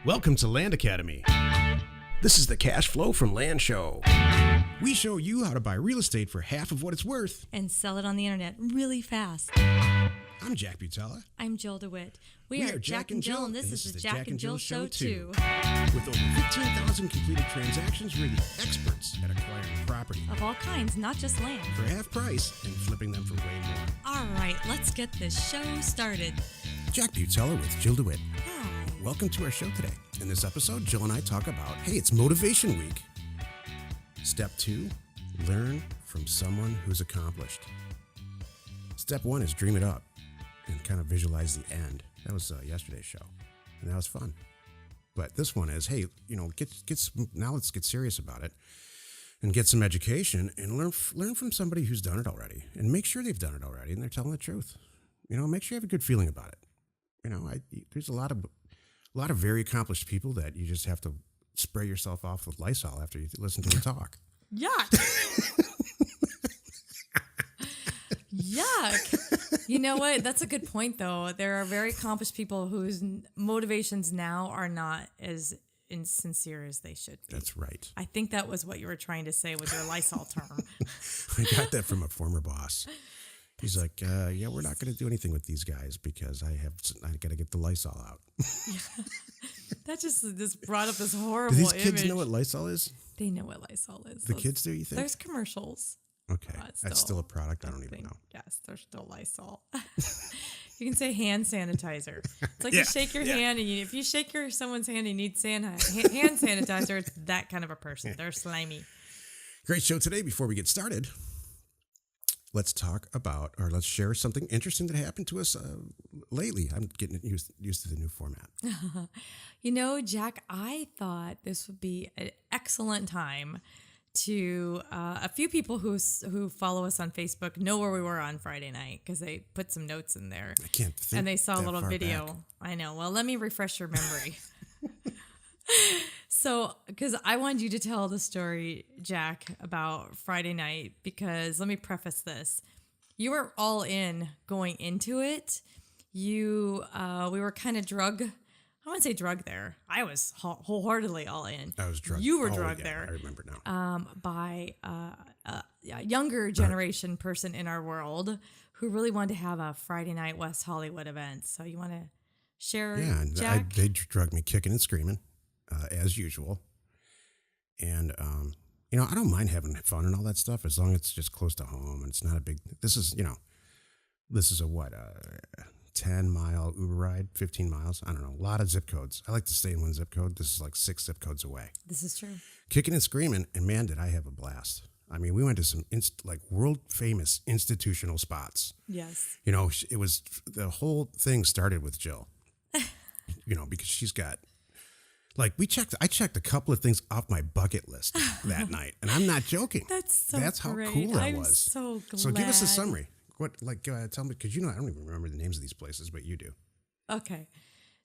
Welcome to Land Academy. This is the Cash Flow from Land Show. We show you how to buy real estate for half of what it's worth and sell it on the internet really fast. I'm Jack Butala. I'm Jill DeWit. We are Jack and Jill, and this is the Jack and Jill Show, too. With over 15,000 completed transactions, we're the experts at acquiring property. Of all kinds, not just land. For half price and flipping them for way more. All right, let's get this show started. Jack Butala with Jill DeWit. Hi. Welcome to our show today. In this episode, Jill and I talk about, hey, it's Motivation Week. Step 2, learn from someone who's accomplished. Step 1 is dream it up and kind of visualize the end. That was yesterday's show, and that was fun. But this one is, hey, now let's get serious about it and get some education and learn from somebody who's done it already, and make sure they've done it already and they're telling the truth. Make sure you have a good feeling about it. There's a lot of very accomplished people that you just have to spray yourself off with Lysol after you listen to them talk. Yuck. Yuck. You know what? That's a good point, though. There are very accomplished people whose motivations now are not as insincere as they should be. That's right. I think that was what you were trying to say with your Lysol term. I got that from a former boss. He's like, yeah, we're not going to do anything with these guys because I got to get the Lysol out. That just brought up this horrible image. Do these image. kids know what Lysol is? They know what Lysol is. The kids do, you think? There's commercials. Okay. That's still a product I don't even know. Yes, there's still Lysol. You can say hand sanitizer. It's like you shake your hand, and if you shake someone's hand and you need hand sanitizer, it's that kind of a person. They're slimy. Great show today. Before we get started, let's share something interesting that happened to us lately. I'm getting used to the new format. Jack, I thought this would be an excellent time to a few people who follow us on Facebook know where we were on Friday night because they put some notes in there. I can't think. And they saw a little video. Back. I know. Well, let me refresh your memory. So, because I wanted you to tell the story, Jack, about Friday night, because let me preface this. You were all in going into it. We were kind of drugged. I wouldn't say drugged there. I was wholeheartedly all in. I was drugged. You were drugged there. I remember now. By a younger generation person in our world who really wanted to have a Friday night West Hollywood event. So you want to share, Jack? They drugged me kicking and screaming. As usual. And, I don't mind having fun and all that stuff as long as it's just close to home and it's not a big, this is a 10-mile Uber ride, 15 miles. I don't know, a lot of zip codes. I like to stay in one zip code. This is like 6 zip codes away. This is true. Kicking and screaming, and man, did I have a blast. I mean, we went to some world famous institutional spots. Yes. It was, the whole thing started with Jill, because she's got, I checked a couple of things off my bucket list that night, and I'm not joking. That's how great. cool that I'm was. So glad. So give us a summary. Tell me, because I don't even remember the names of these places, but you do. Okay.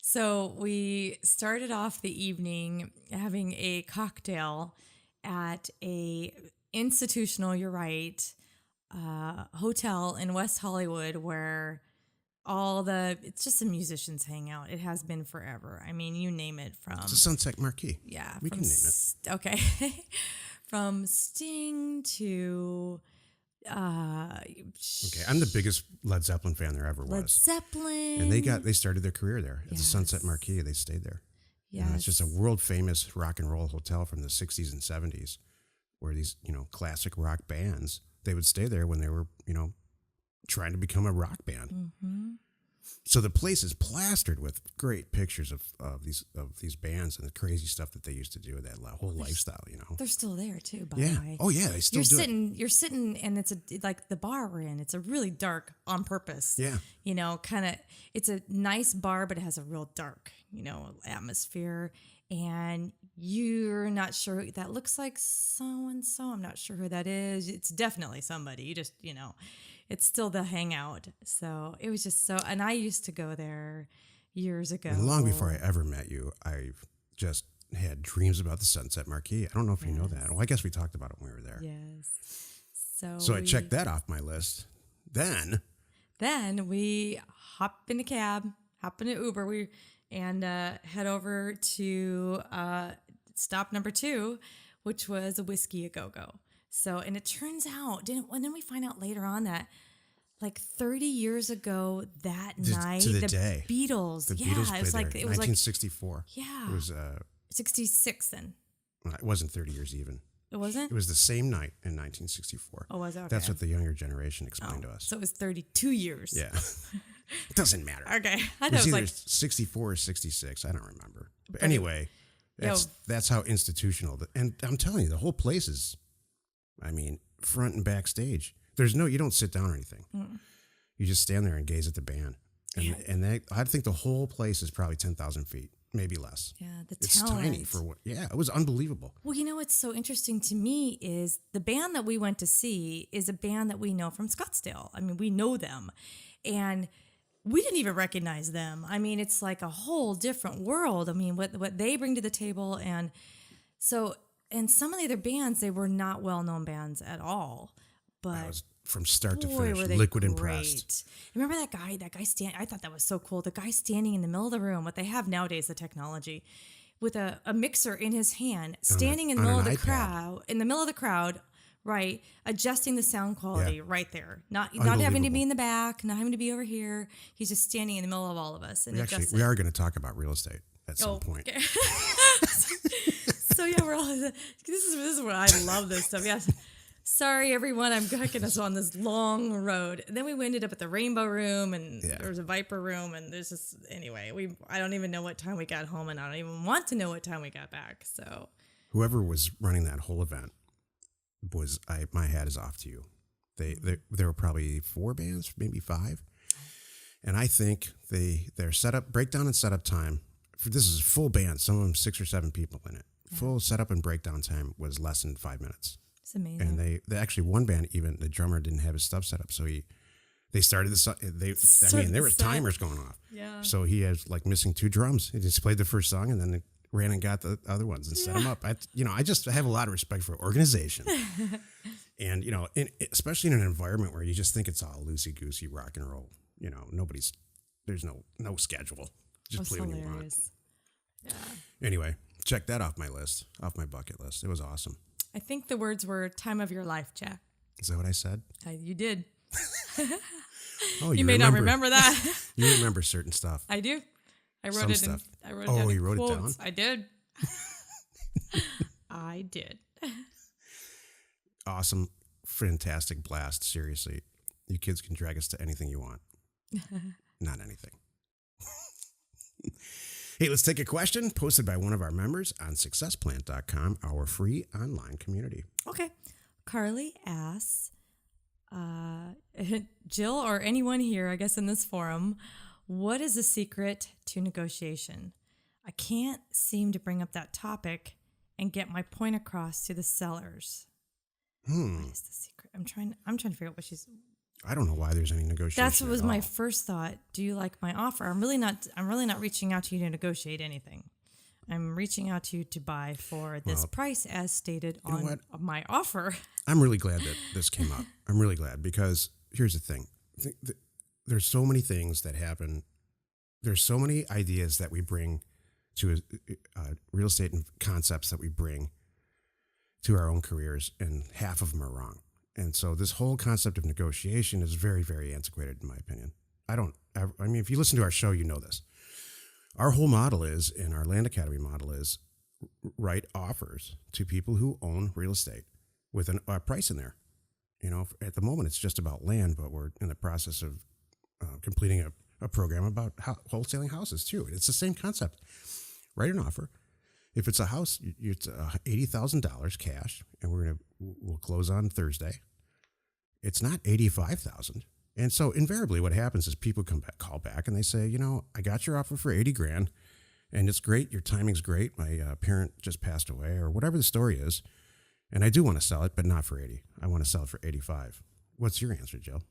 So we started off the evening having a cocktail at a institutional, you're right, hotel in West Hollywood where it's just the musicians hang out. It has been forever. I mean, you name it from... It's a Sunset Marquee. Yeah. We can name it. Okay. From Sting to... Okay, I'm the biggest Led Zeppelin fan there ever was. Led Zeppelin. And they started their career there at the Sunset Marquee. They stayed there. Yeah. It's just a world famous rock and roll hotel from the 60s and 70s where these, classic rock bands, they would stay there when they were, trying to become a rock band. Mm-hmm. So the place is plastered with great pictures of these bands and the crazy stuff that they used to do with that whole lifestyle. They're still there too. By the way. Oh yeah, they still do it. You're sitting, and it's like the bar we're in. It's a really dark on purpose. Yeah. It's a nice bar, but it has a real dark, atmosphere. And you're not sure that looks like so and so. I'm not sure who that is. It's definitely somebody. You just it's still the hangout. So it was just and I used to go there years ago. And long before I ever met you, I just had dreams about the Sunset Marquee. I don't know if you know that. Well, I guess we talked about it when we were there. Yes. So I checked that off my list. Then we hop in a cab, hop in an Uber. and head over to stop number 2, which was a Whiskey A Go-Go. So, and it turns out, and then we find out later on that like 30 years ago that night, to the day. Beatles. The yeah, Beatles it was played like there. it was 1964. like yeah, It was 66 then. it wasn't 30 years even. It wasn't? It was the same night in 1964. Oh, was it? Okay. That's what the younger generation explained to us. So it was 32 years. Yeah. It doesn't matter. Okay. I It thought was it was either like 64 or 66. I don't remember. But anyway, that's how institutional. And I'm telling you, the whole place is, I mean, front and backstage. You don't sit down or anything. You just stand there and gaze at the band. And I think the whole place is probably 10,000 feet, maybe less. Yeah, it's talent. tiny for what? Yeah, it was unbelievable. Well, you know what's so interesting to me is the band that we went to see is a band that we know from Scottsdale. I mean, we know them, and we didn't even recognize them. I mean, it's like a whole different world. I mean, what they bring to the table, and so and some of the other bands, they were not well-known bands at all. But from start to finish, liquid impressed. Remember that guy I thought that was so cool. The guy standing in the middle of the room, what they have nowadays, the technology, with a mixer in his hand, standing in the middle of the crowd, right, adjusting the sound quality right there. Not having to be in the back, not having to be over here. He's just standing in the middle of all of us. And we are going to talk about real estate at some point. Okay. So yeah, we're all this is what I love this stuff. Yes. Sorry, everyone, I'm getting us on this long road. And then we ended up at the Rainbow Room, and there was a Viper Room, and there's just, anyway, I don't even know what time we got home, and I don't even want to know what time we got back, so. Whoever was running that whole event my hat is off to you. There were probably 4 bands, maybe 5. And I think their setup, breakdown and setup time, this is a full band, some of them 6 or 7 people in it. Yeah. Full setup and breakdown time was less than 5 minutes. It's amazing. And they actually, one band, even the drummer didn't have his stuff set up, so they started there were timers going off. Yeah. So he has like missing 2 drums. He just played the first song and then they ran and got the other ones and set them up. I just have a lot of respect for organization, and especially in an environment where you just think it's all loosey goosey rock and roll. There's no schedule. Just play when you want. Yeah. Anyway, check that off my bucket list. It was awesome. I think the words were "time of your life," Jack. Is that what I said? You did. Oh, you may not remember that. You remember certain stuff. I do. I wrote it down. You wrote it down? I did. I did. Awesome, fantastic blast. Seriously, you kids can drag us to anything you want. Not anything. Hey, let's take a question posted by one of our members on successplant.com, our free online community. Okay. Carly asks, Jill or anyone here, I guess in this forum, what is the secret to negotiation? I can't seem to bring up that topic and get my point across to the sellers. What is the secret? I'm trying to figure out what she's... I don't know why there's any negotiation. That's what was my first thought. Do you like my offer? I'm really not reaching out to you to negotiate anything. I'm reaching out to you to buy for this price as stated on my offer. I'm really glad that this came up. I'm really glad because here's the thing. There's so many things that happen. There's so many ideas that we bring to real estate and concepts that we bring to our own careers, and half of them are wrong. And so this whole concept of negotiation is very, very antiquated, in my opinion. If you listen to our show, you know this. Our whole model is, and our Land Academy model is, write offers to people who own real estate with a price in there. At the moment, it's just about land, but we're in the process of completing a program about wholesaling houses, too. It's the same concept. Write an offer. If it's a house, it's $80,000 cash, and we'll close on Thursday. It's not $85,000. And so invariably what happens is people call back and they say, I got your offer for $80,000 and it's great. Your timing's great. My parent just passed away or whatever the story is. And I do want to sell it, but not for 80. I want to sell it for 85. What's your answer, Jill?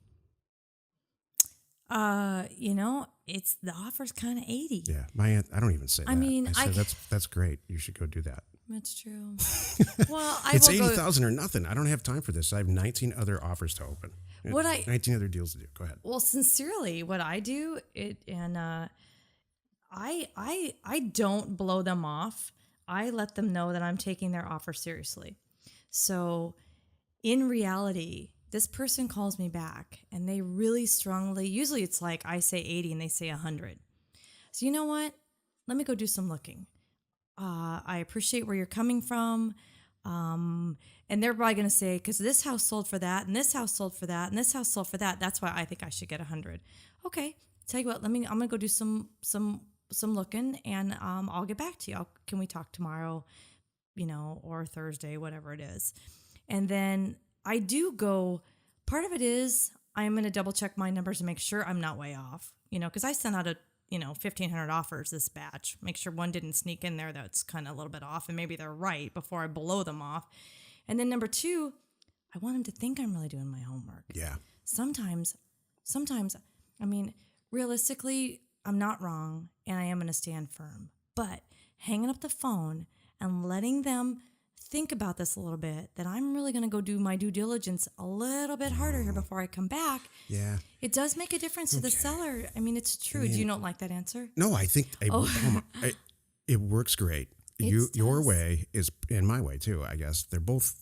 It's the offer's kind of 80. Yeah. My aunt, I don't even say that. I said, that's great. You should go do that. That's true. Well, it's 80,000 or nothing. I don't have time for this. I have 19 other offers to open. 19 other deals to do. Go ahead. Well, sincerely, what I do, I don't blow them off. I let them know that I'm taking their offer seriously. So in reality, this person calls me back and they really strongly, usually it's like I say 80 and they say 100. So you know what? Let me go do some looking. I appreciate where you're coming from. And they're probably going to say, because this house sold for that, and this house sold for that, and this house sold for that. That's why I think I should get 100. Okay, tell you what, I'm going to go do some looking, and I'll get back to you. Can we talk tomorrow, or Thursday, whatever it is. And then I do go, part of it is I'm going to double check my numbers and make sure I'm not way off, because I sent out 1,500 offers this batch. Make sure one didn't sneak in there that's kind of a little bit off, and maybe they're right before I blow them off. And then number 2, I want them to think I'm really doing my homework. Yeah. Sometimes, I mean, realistically, I'm not wrong, and I am going to stand firm. But hanging up the phone and letting them think about this a little bit, that I'm really going to go do my due diligence a little bit harder here before I come back. Yeah. It does make a difference to the seller. I mean, it's true. Do you not like that answer? No, I think it works great. Your way is, and my way too, I guess. They both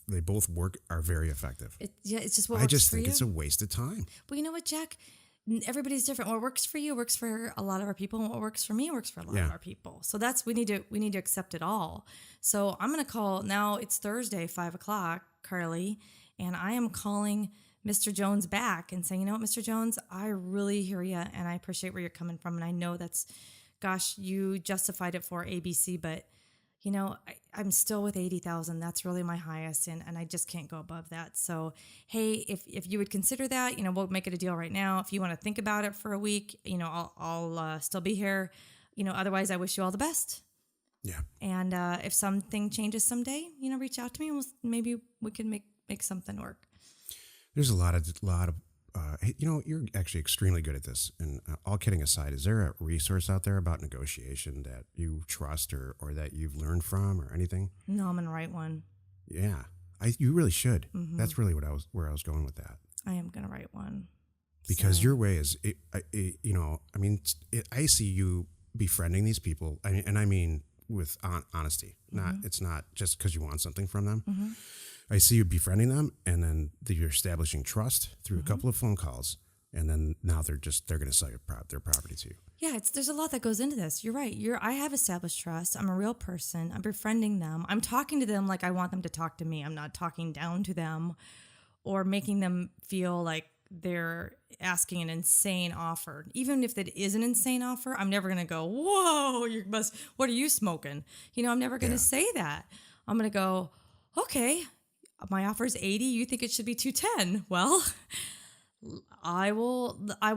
are very effective. It's just what I works just for think you. it's a waste of time. Well, you know what, Jack? Everybody's different. What works for you works for a lot of our people, and what works for me works for a lot of our people. So we need to accept it all. So I'm going to call now. It's Thursday, 5:00, Carly, and I am calling Mr. Jones back and saying, you know what, Mr. Jones, I really hear you, and I appreciate where you're coming from, and I know you justified it for ABC, but I'm still with 80,000. That's really my highest, and I just can't go above that. So, hey, if you would consider that, we'll make it a deal right now. If you want to think about it for a week, I'll still be here. Otherwise, I wish you all the best. Yeah. And if something changes someday, reach out to me, and maybe we can make something work. There's a lot of you're actually extremely good at this. And all kidding aside, is there a resource out there about negotiation that you trust or that you've learned from or anything? No, I'm going to write one. Yeah, you really should. Mm-hmm. That's really where I was going with that. I am going to write one. Because your way is, I see you befriending these people. I mean with honesty. Mm-hmm. It's not just because you want something from them. Mm-hmm. I see you befriending them, and then you're establishing trust through Mm-hmm. a couple of phone calls, and then now they're going to sell their property to you. Yeah, there's a lot that goes into this. You're right. I have established trust. I'm a real person. I'm befriending them. I'm talking to them like I want them to talk to me. I'm not talking down to them or making them feel like they're asking an insane offer. Even if it is an insane offer, I'm never going to go, whoa, what are you smoking? I'm never going to say that. I'm going to go, okay, my offer is 80. You think it should be 210? Well, I will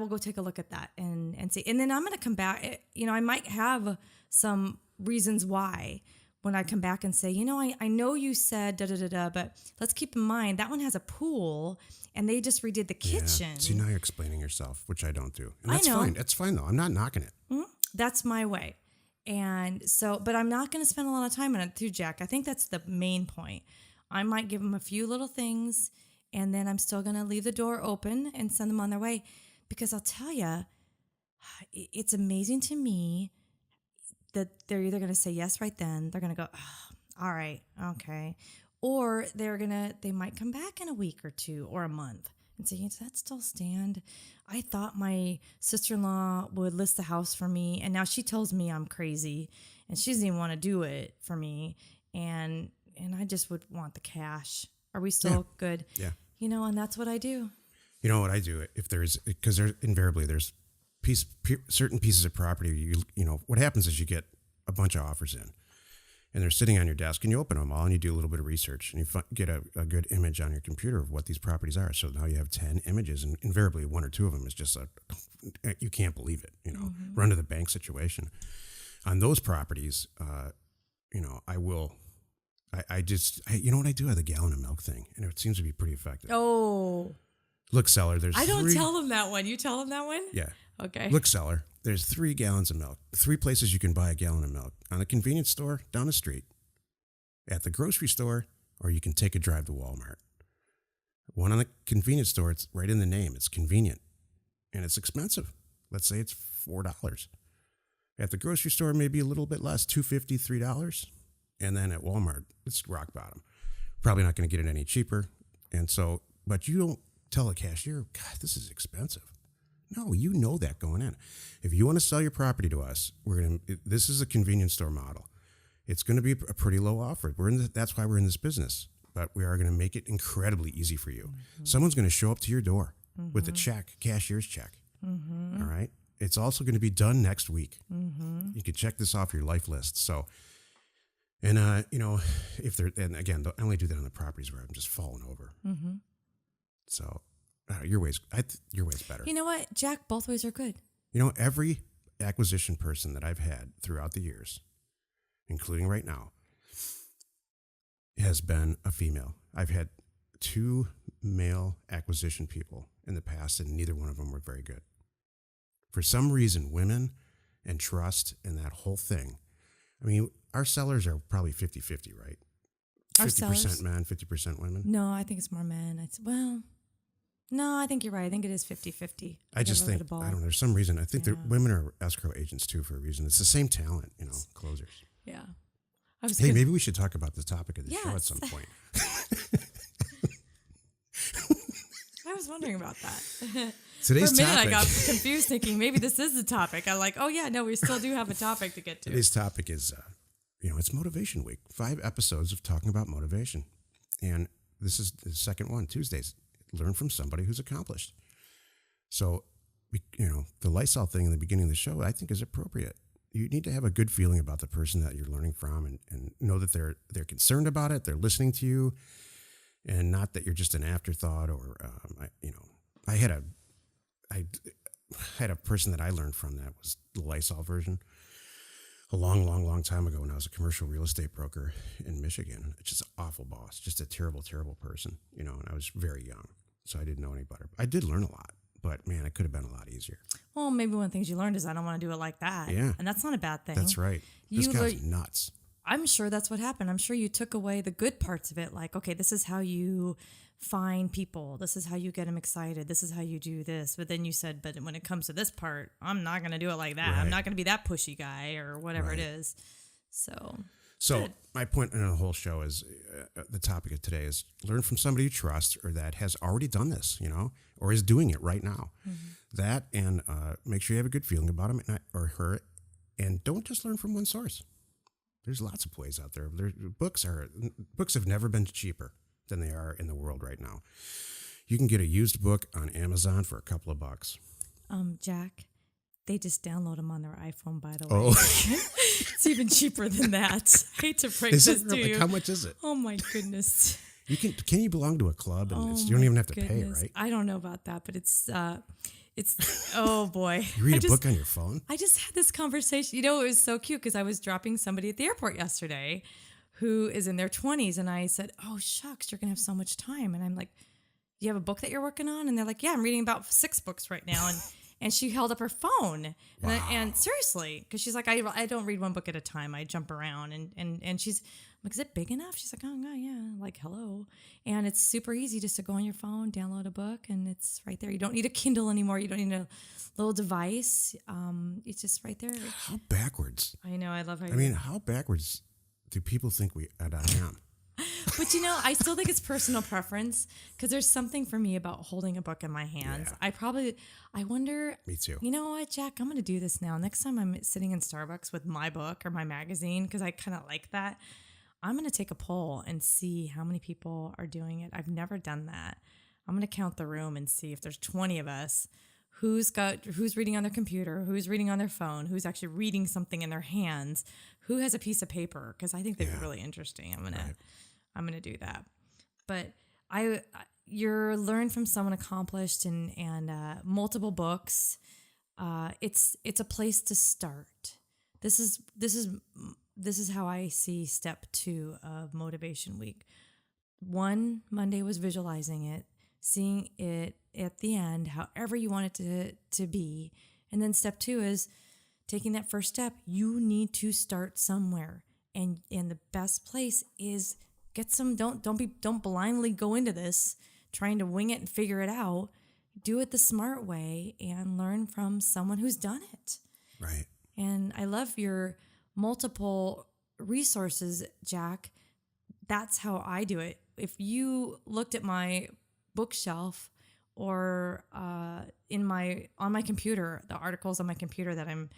go take a look at that and see. And then I'm going to come back. I might have some reasons why when I come back and say, I know you said da-da-da-da, but let's keep in mind that one has a pool and they just redid the kitchen. Yeah. See, now you're explaining yourself, which I don't do. And that's I know. fine. That's fine, though. I'm not knocking it. Mm-hmm. That's my way. And so, but I'm not going to spend a lot of time on it too, Jack. I think that's the main point. I might give them a few little things, and then I'm still going to leave the door open and send them on their way. Because I'll tell you, it's amazing to me that they're either going to say yes right then. They're going to go, oh, all right, okay. Or they might come back in a week or two or a month and say, does that still stand? I thought my sister-in-law would list the house for me, and now she tells me I'm crazy, and she doesn't even want to do it for me. And I just would want the cash. Are we still good? Yeah. And that's what I do. You know what I do? Because there's certain pieces of property, what happens is you get a bunch of offers in, and they're sitting on your desk, and you open them all, and you do a little bit of research, and you get a good image on your computer of what these properties are. So now you have 10 images, and invariably one or two of them is just you can't believe it, Mm-hmm. run to the bank situation. On those properties, you know what I do? I have the gallon of milk thing, and it seems to be pretty effective. Oh. Look, seller, I don't tell them that one. You tell them that one? Yeah. Okay. Look, seller, there's 3 gallons of milk. 3 places you can buy a gallon of milk. On the convenience store down the street, at the grocery store, or you can take a drive to Walmart. One on the convenience store, it's right in the name. It's convenient, and it's expensive. Let's say it's $4. At the grocery store, maybe a little bit less, $2.50, $3. And then at Walmart, it's rock bottom. Probably not going to get it any cheaper. And so, but you don't tell a cashier, God, this is expensive. No, you know that going in. If you want to sell your property to us, this is a convenience store model. It's going to be a pretty low offer. That's why we're in this business. But we are going to make it incredibly easy for you. Mm-hmm. Someone's going to show up to your door with a check, cashier's check. Mm-hmm. All right. It's also going to be done next week. Mm-hmm. You can check this off your life list. So, and and again, I only do that on the properties where I'm just falling over. Mm-hmm. So, your way's better. You know what, Jack? Both ways are good. Every acquisition person that I've had throughout the years, including right now, has been a female. I've had 2 male acquisition people in the past, and neither one of them were very good. For some reason, women and trust and that whole thing. I mean, our sellers are probably 50-50, right? Our 50% sellers? men, 50% women. No, I think it's more men. No, I think you're right. I think it is 50-50. I just think, I don't know, there's some reason. I think that women are escrow agents too for a reason. It's the same talent, closers. Yeah. Maybe we should talk about the topic of the show at some point. I was wondering about that. Today's For a minute, topic, I got confused thinking maybe this is the topic. I'm like, oh yeah, no, we still do have a topic to get to. Today's topic is, it's Motivation Week. 5 episodes of talking about motivation. And this is the second one, Tuesdays. Learn from somebody who's accomplished. So, the Lysol thing in the beginning of the show, I think is appropriate. You need to have a good feeling about the person that you're learning from and know that they're concerned about it, they're listening to you, and not that you're just an afterthought or, I had a person that I learned from that was the Lysol version a long time ago when I was a commercial real estate broker in Michigan. It's just an awful boss, just a terrible, terrible person, and I was very young, so I didn't know any better. I did learn a lot, but man, it could have been a lot easier. Well, maybe one of the things you learned is I don't want to do it like that. Yeah. And that's not a bad thing. That's right. This guy's nuts. I'm sure that's what happened. I'm sure you took away the good parts of it. Like, okay, this is how you find people. This is how you get them excited. This is how you do this. But then you said, but when it comes to this part, I'm not going to do it like that. Right. I'm not going to be that pushy guy or whatever it is. So good. My point in the whole show is the topic of today is learn from somebody you trust or that has already done this, or is doing it right now. Mm-hmm. That and make sure you have a good feeling about him or her, and don't just learn from one source. There's lots of ways out there. Books have never been cheaper than they are in the world right now. You can get a used book on Amazon for a couple of bucks. Jack, they just download them on their iPhone, by the way. Oh. It's even cheaper than that. I hate to break this to you. How much is it? Oh my goodness. Can you belong to a club and you don't even have to pay, right? I don't know about that, but it's oh boy. You read a book on your phone? I just had this conversation. It was so cute because I was dropping somebody at the airport yesterday who is in their 20s. And I said, oh, shucks, you're going to have so much time. And I'm like, do you have a book that you're working on? And they're like, yeah, I'm reading about 6 books right now. And she held up her phone. Wow. And seriously, because she's like, I don't read one book at a time. I jump around. And she's I'm like, is it big enough? She's like, oh, yeah. Like, hello. And it's super easy just to go on your phone, download a book, and it's right there. You don't need a Kindle anymore. You don't need a little device. It's just right there. How backwards. I know. I love how how backwards do people think I am? But I still think it's personal preference because there's something for me about holding a book in my hands. Yeah. I wonder. Me too. You know what, Jack? I'm going to do this now. Next time I'm sitting in Starbucks with my book or my magazine, because I kind of like that, I'm going to take a poll and see how many people are doing it. I've never done that. I'm going to count the room and see if there's 20 of us. Who's reading on their computer, who's reading on their phone, who's actually reading something in their hands, who has a piece of paper, because I think they'd be really interesting. I'm gonna do that. But you're learn from someone accomplished and multiple books. It's a place to start. This is how I see step 2 of Motivation Week. 1, Monday was visualizing it, seeing it at the end, however you want it to be. And then step 2 is taking that first step. You need to start somewhere. And the best place is get some, don't blindly go into this trying to wing it and figure it out. Do it the smart way and learn from someone who's done it. Right. And I love your multiple resources, Jack. That's how I do it. If you looked at my bookshelf or on my computer, the articles on my computer that I'm,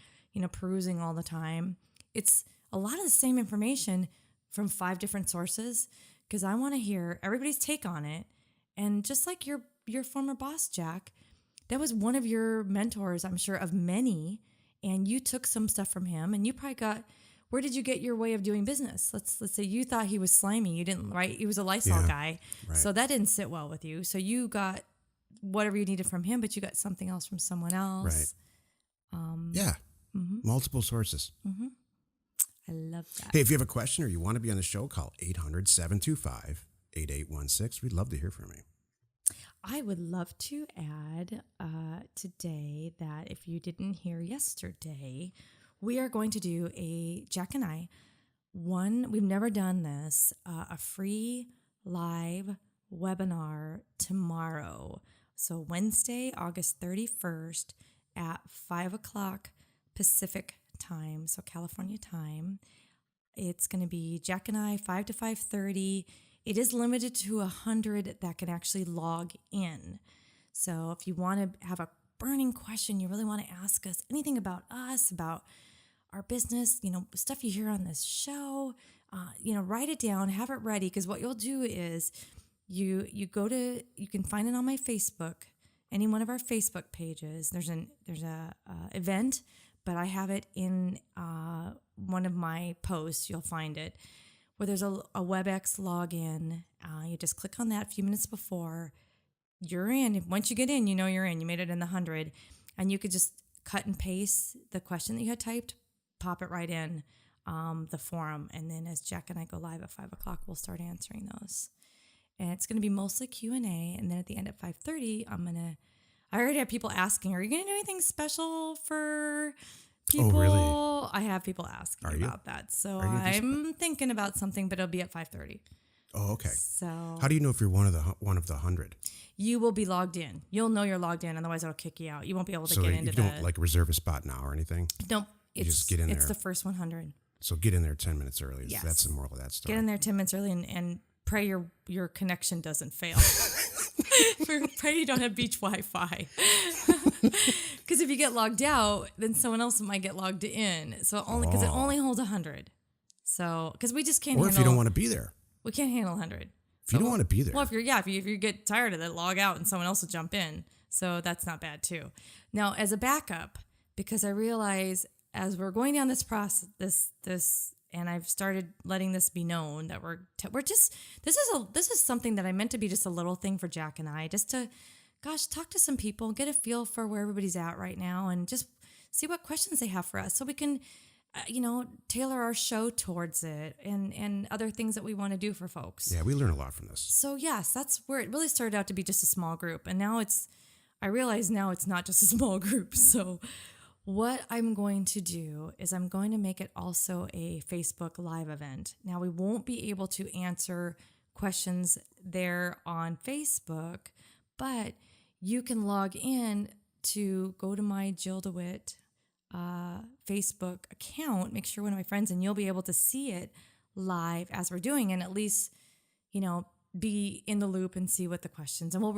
perusing all the time, it's a lot of the same information from 5 different sources because I want to hear everybody's take on it. And just like your former boss, Jack, that was one of your mentors, I'm sure, of many, and you took some stuff from him, and you probably where did you get your way of doing business? Let's say you thought he was slimy. You didn't, right? He was a Lysol guy. Right. So that didn't sit well with you. So you got whatever you needed from him, but you got something else from someone else. Right. Multiple sources. Mm-hmm. I love that. Hey, if you have a question or you want to be on the show, call 800-725-8816. We'd love to hear from you. I would love to add today that if you didn't hear yesterday, we are going to do Jack and I, we've never done this, a free live webinar tomorrow. So Wednesday, August 31st at 5 o'clock Pacific time, so California time. It's going to be Jack and I, 5 to 5:30. It is limited to 100 that can actually log in. So if you want to have a burning question, you really want to ask us anything about us, about our business, stuff you hear on this show, write it down, have it ready. Because what you'll do is you can find it on my Facebook, any one of our Facebook pages. There's a event, but I have it in one of my posts. You'll find it where there's a WebEx login. You just click on that a few minutes before. You're in. Once you get in, you're in. You made it in the 100. And you could just cut and paste the question that you had typed, pop it right in the forum. And then as Jack and I go live at 5 o'clock, we'll start answering those. And it's going to be mostly Q&A. And then at the end at 5:30, I already have people asking, are you going to do anything special for people? Oh, really? I have people asking about that. So I'm thinking about something, but it'll be at 5:30. Oh, okay. So how do you know if you're one of the 100? You will be logged in. You'll know you're logged in. Otherwise, it'll kick you out. You won't be able to get into that. So you don't reserve a spot now or anything? Nope. You just get in there. It's the first 100. So get in there 10 minutes early. Yes. That's the moral of that story. Get in there 10 minutes early and pray your connection doesn't fail. Pray you don't have beach Wi-Fi. Because if you get logged out, then someone else might get logged in. So because it only holds 100. So because we just can't. Or if you don't want to be there, we can't handle 100. If you don't want to be there. Well, if you get tired of it, log out and someone else will jump in. So that's not bad too. Now, as a backup, because I realize as we're going down this process, and I've started letting this be known that this is something that I meant to be just a little thing for Jack and I, just to, talk to some people, get a feel for where everybody's at right now, and just see what questions they have for us, so we can, tailor our show towards it and other things that we want to do for folks. Yeah, we learn a lot from this. So yes, that's where it really started out to be just a small group, and now I realize now it's not just a small group. So what I'm going to do is I'm going to make it also a Facebook Live event. Now, we won't be able to answer questions there on Facebook, but you can log in to go to my Jill DeWit Facebook account, make sure one of my friends, and you'll be able to see it live as we're doing, and at least, be in the loop and see what the questions, and we'll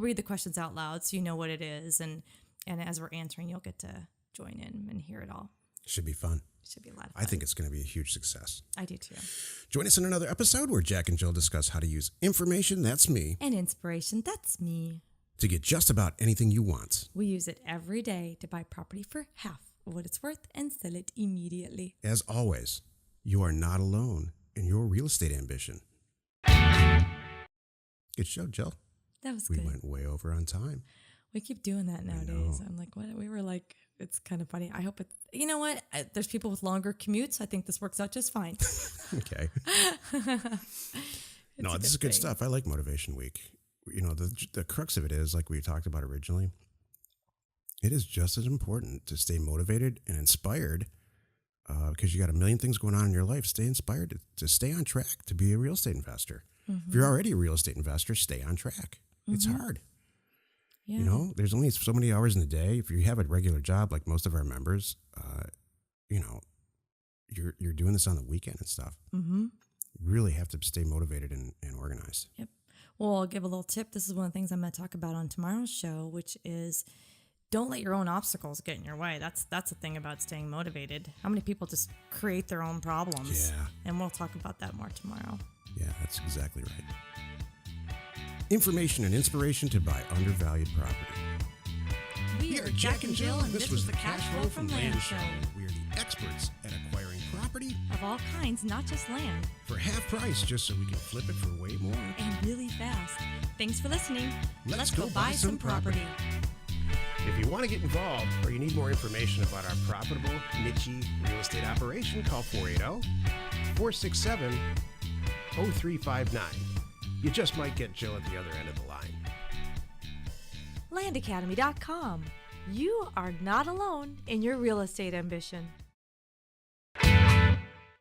read the questions out loud so you know what it is, and as we're answering, you'll get to join in and hear it all. Should be fun. Should be a lot of fun. I think it's going to be a huge success. I do too. Join us in another episode where Jack and Jill discuss how to use information, that's me, and inspiration, that's me, to get just about anything you want. We use it every day to buy property for half of what it's worth and sell it immediately. As always, you are not alone in your real estate ambition. Good show, Jill. That was good. We went way over on time. We keep doing that nowadays. I'm like, what? We were like, it's kind of funny. I hope you know what? There's people with longer commutes. I think this works out just fine. Okay. No, this is good stuff. I like Motivation Week. The crux of it is, like we talked about originally, it is just as important to stay motivated and inspired because you got a million things going on in your life. Stay inspired to stay on track to be a real estate investor. Mm-hmm. If you're already a real estate investor, stay on track. Mm-hmm. It's hard. Yeah. You know, there's only so many hours in the day. If you have a regular job like most of our members, you know, you're doing this on the weekend and stuff. Mm-hmm. You really have to stay motivated and organized. Yep. Well, I'll give a little tip. This is one of the things I'm going to talk about on tomorrow's show, which is don't let your own obstacles get in your way. That's the thing about staying motivated. How many people just create their own problems? Yeah. And we'll talk about that more tomorrow. Yeah, that's exactly right. Information and inspiration to buy undervalued property. We are Jack and Jill, and this was the Cash Flow from Land Show. We are the experts at acquiring property Of all kinds, not just land. for half price, just so we can flip it for way more. And really fast. Thanks for listening. Let's go buy some property. If you want to get involved or you need more information about our profitable, niche real estate operation, call 480-467-0359. You just might get Jill at the other end of the line. LandAcademy.com. You are not alone in your real estate ambition.